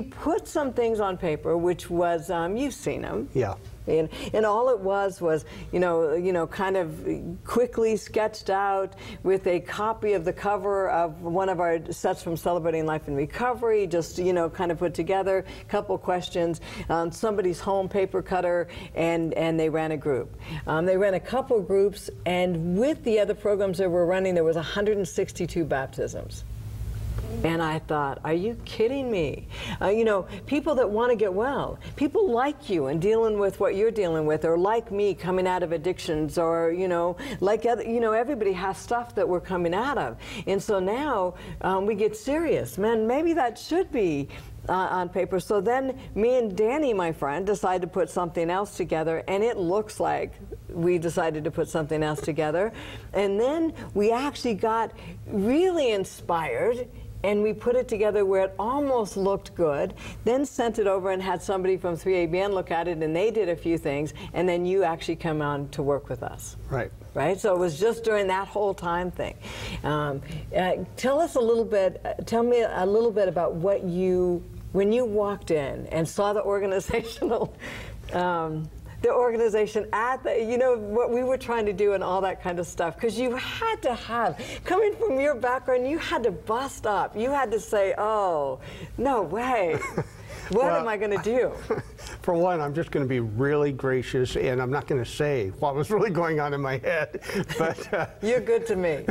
put some things on paper, which was, you've seen them. Yeah. And all it was, you know, kind of quickly sketched out with a copy of the cover of one of our sets from Celebrating Life in Recovery, just, you know, kind of put together, a couple questions, somebody's home paper cutter, and they ran a group. They ran a couple groups, and with the other programs that were running, there was 162 baptisms. And I thought, are you kidding me? You know, people that want to get well, people like you and dealing with what you're dealing with, or like me coming out of addictions, or, you know, like other, you know, everybody has stuff that we're coming out of. And so now we get serious. Man, maybe that should be on paper. So then me and Danny, my friend, decided to put something else together, and it looks like we decided to put something else together. And then we actually got really inspired, and we put it together where it almost looked good, then sent it over and had somebody from 3ABN look at it, and they did a few things, and then you actually come on to work with us. Right. Right? So it was just during that whole time thing. Tell us a little bit, tell me a little bit about what when you walked in and saw the organizational, the organization at the, you know, what we were trying to do and all that kind of stuff. Because you had to have, coming from your background, you had to bust up. You had to say, oh, no way. What am I going to do? For one, I'm just going to be really gracious, and I'm not going to say what was really going on in my head. But you're good to me.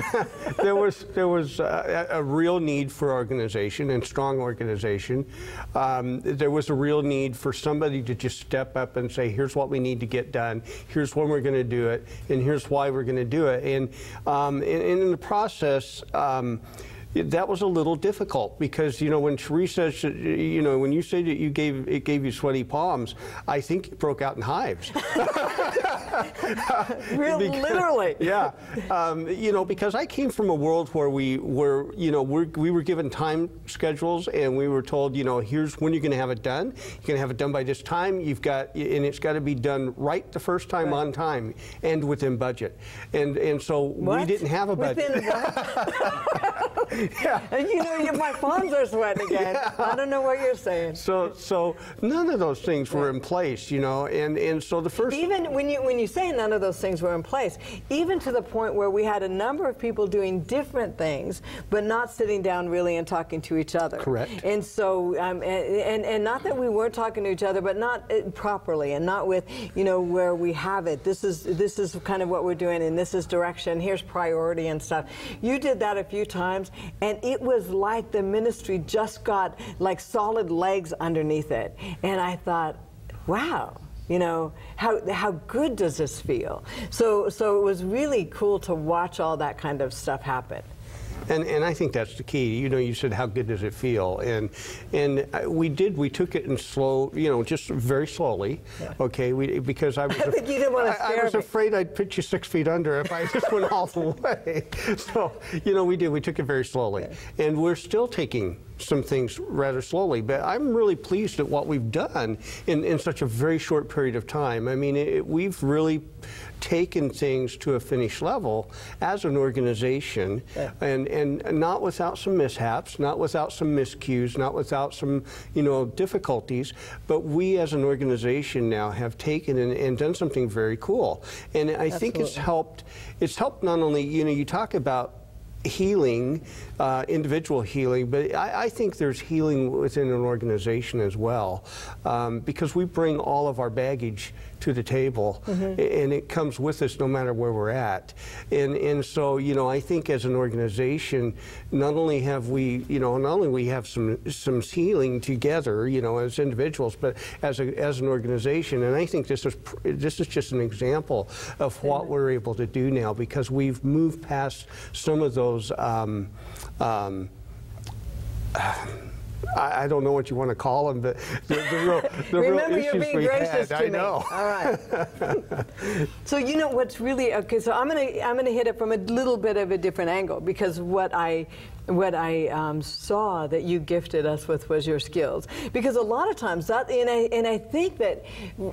there was a real need for organization, and strong organization. There was a real need for somebody to just step up and say, here's what we need to get done, here's when we're going to do it, and here's why we're going to do it. And in the process, that was a little difficult because, you know, when Cheri says, you know, when you say that it gave you sweaty palms, I think it broke out in hives. Literally. Yeah. You know, because I came from a world where we were given time schedules and we were told, you know, here's when you're going to have it done. You're going to have it done by this time. And it's got to be done right the first time, on time, and within budget. And so we didn't have a budget. Within what? Yeah. And you know, my palms are sweating again. Yeah. I don't know what you're saying. So none of those things were in place, you know, and so the first. Even when you say none of those things were in place, even to the point where we had a number of people doing different things, but not sitting down really and talking to each other. Correct. And so, and not that we weren't talking to each other, but not properly, and not with, you know, where we have it. This is kind of what we're doing, and this is direction. Here's priority and stuff. You did that a few times, and it was like the ministry just got like solid legs underneath it. And I thought, wow. You know, how good does this feel? So it was really cool to watch all that kind of stuff happen. And I think that's the key. You know, you said, how good does it feel? And we took it in slow, you know, just very slowly. Yeah. Okay, because I was, I think you didn't want to scare I was afraid I'd pitch you 6 feet under if I just went all the way. So, you know, we took it very slowly. Yeah. And we're still taking some things rather slowly, but I'm really pleased at what we've done in such a very short period of time. I mean, we've really taken things to a finished level as an organization, yeah. and not without some mishaps, not without some miscues, not without some, you know, difficulties, but we as an organization now have taken and done something very cool. And I think it's helped not only, you know, you talk about healing, individual healing, but I think there's healing within an organization as well, because we bring all of our baggage to the table, and it comes with us no matter where we're at. And so, you know, I think as an organization, not only we have some healing together, you know, as individuals, but as an organization. And I think this is just an example of what we're able to do now, because we've moved past some of those I don't know what you want to call them, but the real issues we had. I know. All right. So you know what's really okay. So I'm gonna hit it from a little bit of a different angle, because what I saw that you gifted us with was your skills. Because a lot of times that, and I think that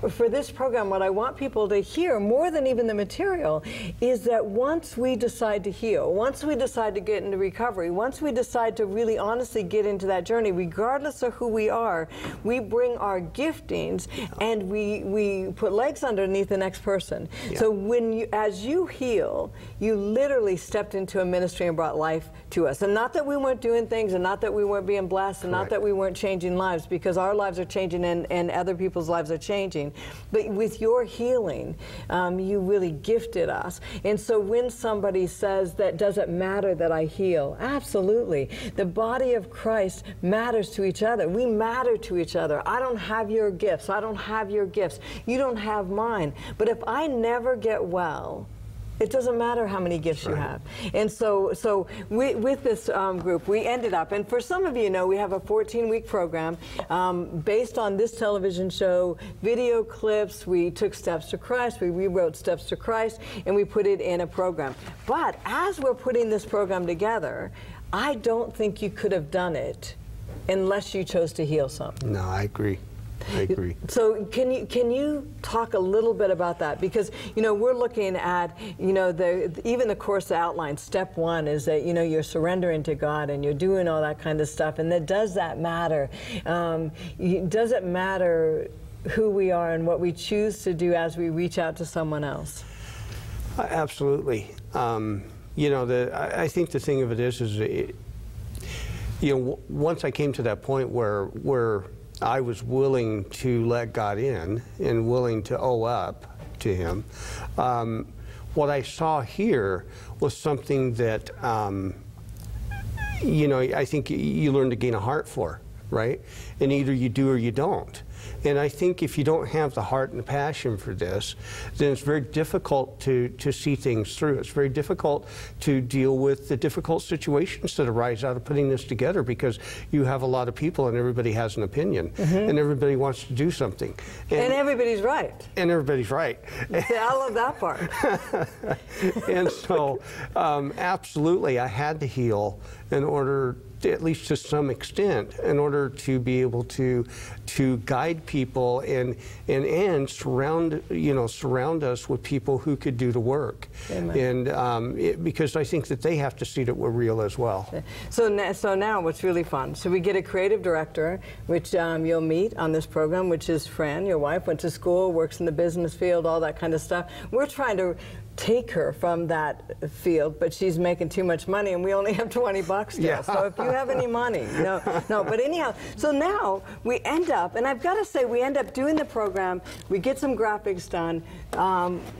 for this program, what I want people to hear more than even the material is that once we decide to heal, once we decide to get into recovery, once we decide to really honestly get into that journey, regardless of who we are, we bring our giftings and we put legs underneath the next person. Yeah. So as you heal, you literally stepped into a ministry and brought life to us. And not that we weren't doing things, and not that we weren't being blessed, and not that we weren't changing lives, because our lives are changing and other people's lives are changing. But with your healing, you really gifted us. And so when somebody says that, does it matter that I heal? Absolutely. The body of Christ matters to each other. We matter to each other. I don't have your gifts. I don't have your gifts. You don't have mine. But if I never get well, it doesn't matter how many gifts you have. And so with this group, we ended up, and for some of you know, we have a 14-week program based on this television show, video clips. We took Steps to Christ, we rewrote Steps to Christ, and we put it in a program. But as we're putting this program together, I don't think you could have done it unless you chose to heal some. No, I agree. I agree. So can you talk a little bit about that? Because, you know, we're looking at, you know, even the course outline. Step 1 is that, you know, you're surrendering to God and you're doing all that kind of stuff. And then does that matter? Does it matter who we are and what we choose to do as we reach out to someone else? Absolutely. You know, I think the thing of it is you know, once I came to that point where I was willing to let God in and willing to owe up to Him, what I saw here was something that, you know, I think you learn to gain a heart for, right? And either you do or you don't. And I think if you don't have the heart and the passion for this, then it's very difficult to see things through. It's very difficult to deal with the difficult situations that arise out of putting this together, because you have a lot of people and everybody has an opinion, and everybody wants to do something. And everybody's right. And everybody's right. I love that part. And so, absolutely, I had to heal in order, at least to some extent, in order to be able to guide people and surround us with people who could do the work. Amen. And because I think that they have to see that we're real as well. So now what's really fun, so we get a creative director, which you'll meet on this program, which is Fran, your wife, went to school, works in the business field, all that kind of stuff. We're trying to take her from that field, but she's making too much money and we only have 20 bucks still. Yeah. So if you have any money, no, but anyhow, so now we end up, and I've got to say, we end up doing the program, we get some graphics done.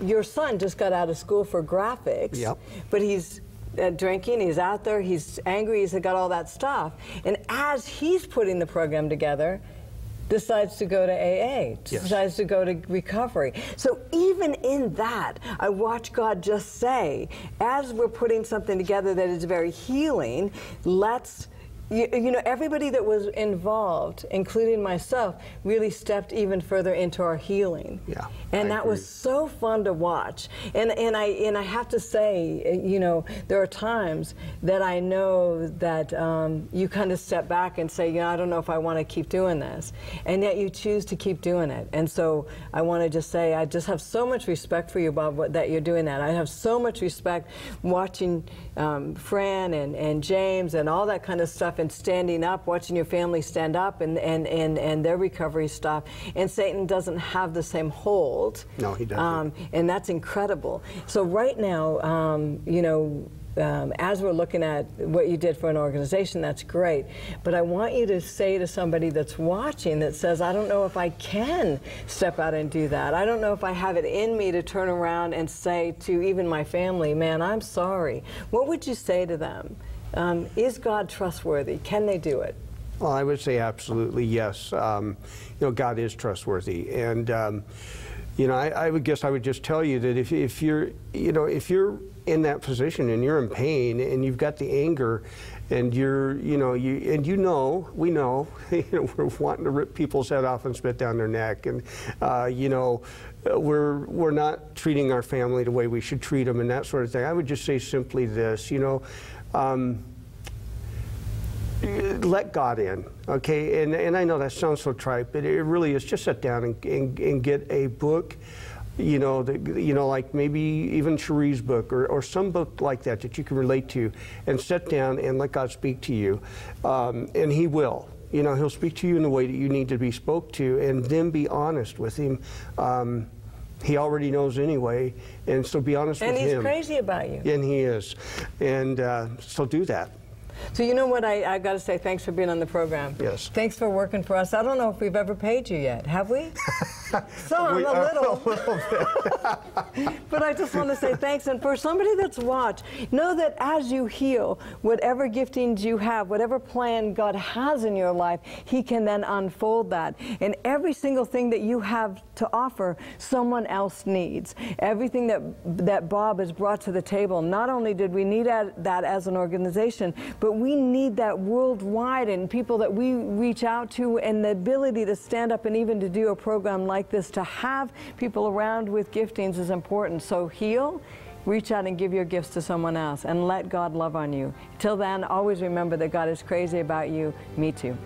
Your son just got out of school for graphics, yep. But he's drinking, he's out there, he's angry, he's got all that stuff. And as he's putting the program together, decides to go to AA, yes. Decides to go to recovery. So even in that, I watch God just say, as we're putting something together that is very healing, let's, you know, everybody that was involved, including myself, really stepped even further into our healing. Yeah, and that was so fun to watch. And I have to say, you know, there are times that I know that you kind of step back and say, you know, I don't know if I want to keep doing this, and yet you choose to keep doing it. And so I want to just say, I just have so much respect for you, Bob, that you're doing that. I have so much respect watching Fran and James and all that kind of stuff, and standing up, watching your family stand up and their recovery stuff. And Satan doesn't have the same hold. No, he doesn't. And that's incredible. So right now, you know, as we're looking at what you did for an organization, that's great. But I want you to say to somebody that's watching that says, I don't know if I can step out and do that. I don't know if I have it in me to turn around and say to even my family, man, I'm sorry. What would you say to them? Is God trustworthy? Can they do it? Well, I would say absolutely yes. You know, God is trustworthy, and you know, I would guess I would just tell you that if you're, you know, if you're in that position and you're in pain and you've got the anger, and you're, you know, we know, you know, we're wanting to rip people's head off and spit down their neck, and you know, we're not treating our family the way we should treat them and that sort of thing. I would just say simply this, you know. Let God in, okay? And I know that sounds so trite, but it really is. Just sit down and get a book, you know, like maybe even Cheri's book or some book like that that you can relate to, and sit down and let God speak to you, and He will. You know, He'll speak to you in the way that you need to be spoke to, and then be honest with Him. He already knows anyway, and so be honest with Him. And He's crazy about you. And He is. And so do that. So you know what, I got to say, thanks for being on the program. Yes. Thanks for working for us. I don't know if we've ever paid you yet, have we? Some, a little bit. But I just want to say thanks. And for somebody that's watched, know that as you heal, whatever giftings you have, whatever plan God has in your life, He can then unfold that. And every single thing that you have to offer, someone else needs. Everything that Bob has brought to the table, not only did we need that as an organization, but we need that worldwide, and people that we reach out to, and the ability to stand up and even to do a program like this, to have people around with giftings is important. So heal, reach out and give your gifts to someone else, and let God love on you. Till then, always remember that God is crazy about you. Me too.